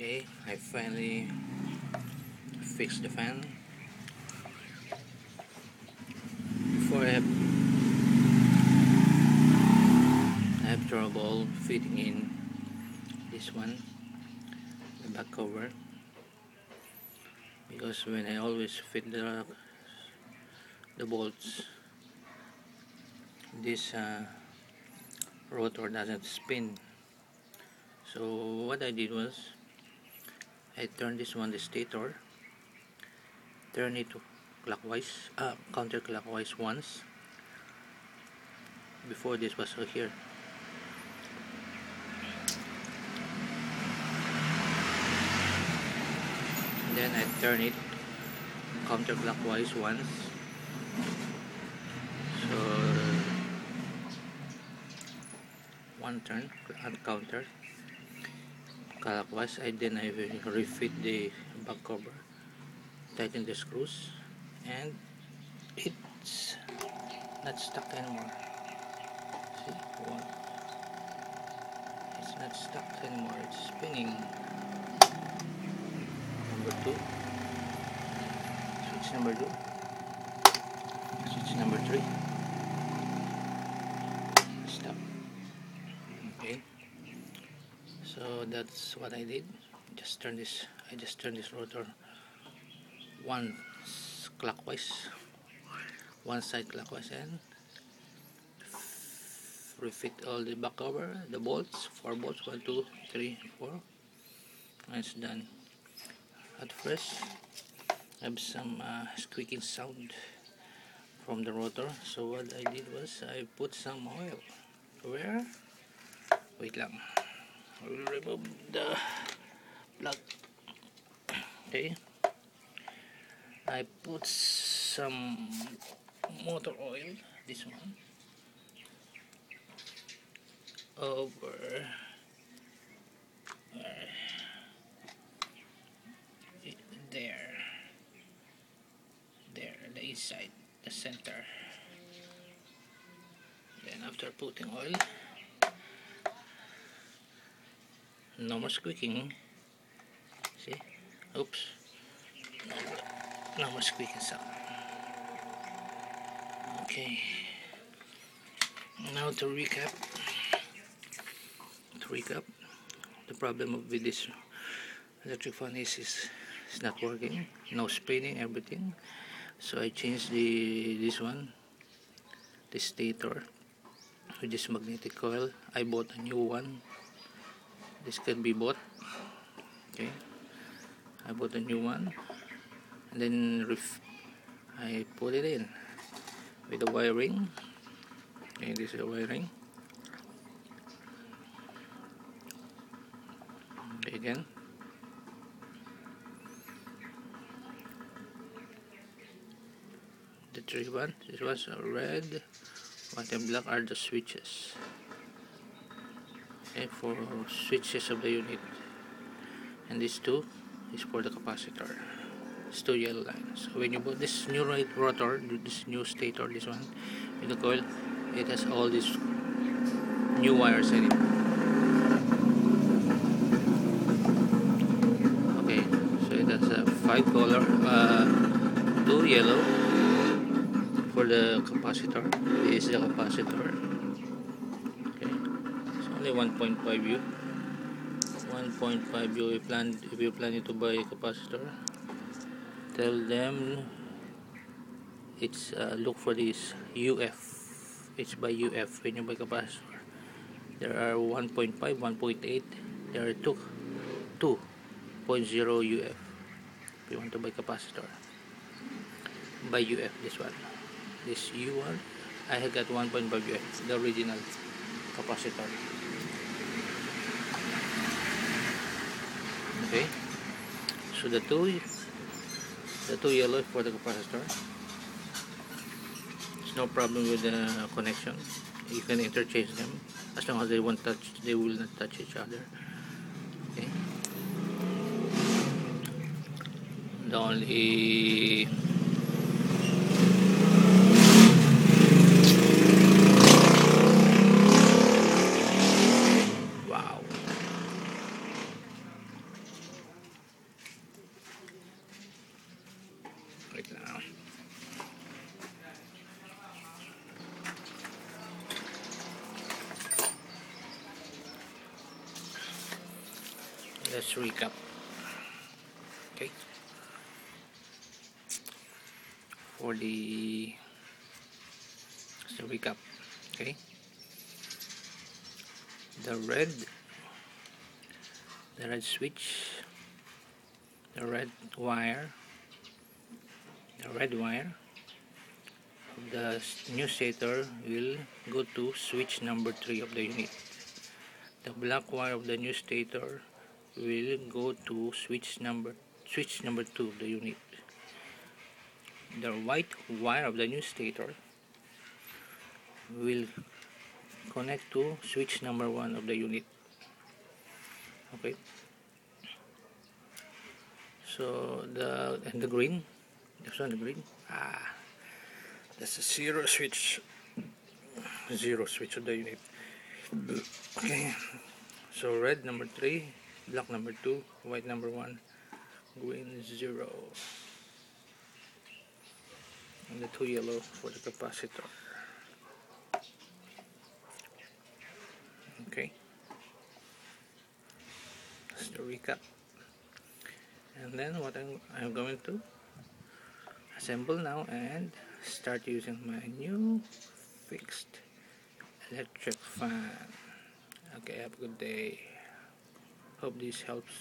Okay, I finally fixed the fan. Before I have trouble fitting in this one, the back cover, because when I always fit the bolts, this rotor doesn't spin. So what I did was I turned this one, the stator, turn it clockwise, counterclockwise once. Before this was here. Then I turn it counterclockwise once. So one turn counter clockwise. Then I refit the back cover, tighten the screws, and it's not stuck anymore. See, one. It's not stuck anymore. It's spinning. Number 2. Switch number 2. Switch number 3. Stop. Okay. So that's what I did. I just turned this rotor one clockwise, one side clockwise, and refit all the back cover, the bolts, 4 bolts, 1, 2, 3, 4, and it's done. At first I have some squeaking sound from the rotor, so what I did was I put some oil. Where? Wait lang, I will remove the plug. Okay, I put some motor oil, this one, over there, the inside, the center. Then after putting oil, no more squeaking. See? Oops. No more squeaking sound. Okay. Now to recap, the problem with this electric fan is it's not working. No spinning, everything. So I changed this one, the stator, with this magnetic coil. I bought a new one. This can be bought. Okay, I bought a new one, and then I put it in with the wiring. Okay, this is the wiring. Okay, again. The 3 ones. This was red, white, and black are the switches. Okay, for switches of the unit, and these 2 is for the capacitor. It's 2 yellow lines. So when you put this new rotor, this new stator, this one with the coil, it has all these new wires in it. Okay, so it has a 5 color, 2 yellow for the capacitor. This is the capacitor. Okay, it's only 1.5 U. 1.5 U. If you plan to buy a capacitor, tell them it's look for this UF. It's by UF when you buy capacitor. There are 1.5, 1.8. There are 2.0 UF. If you want to buy capacitor, buy UF. This one, this U1. I have got 1.5 UF, the original capacitor. Okay, so the two yellow for the capacitor. There's no problem with the connection. You can interchange them as long as they will not touch each other. Okay. The only let's recap. Okay, for the recap. Okay, the red switch, the red wire, of the new stator will go to switch number 3 of the unit. The black wire of the new stator will go to switch number 2 of the unit. The white wire of the new stator will connect to switch number 1 of the unit. Okay, so the green, this one, the green, that's a zero switch of the unit. Okay, so red number 3, black number 2, white number 1, green 0, and the 2 yellow for the capacitor. Okay, that's the recap. And then what I'm going to assemble now and start using my new fixed electric fan. Okay, have a good day. Hope this helps.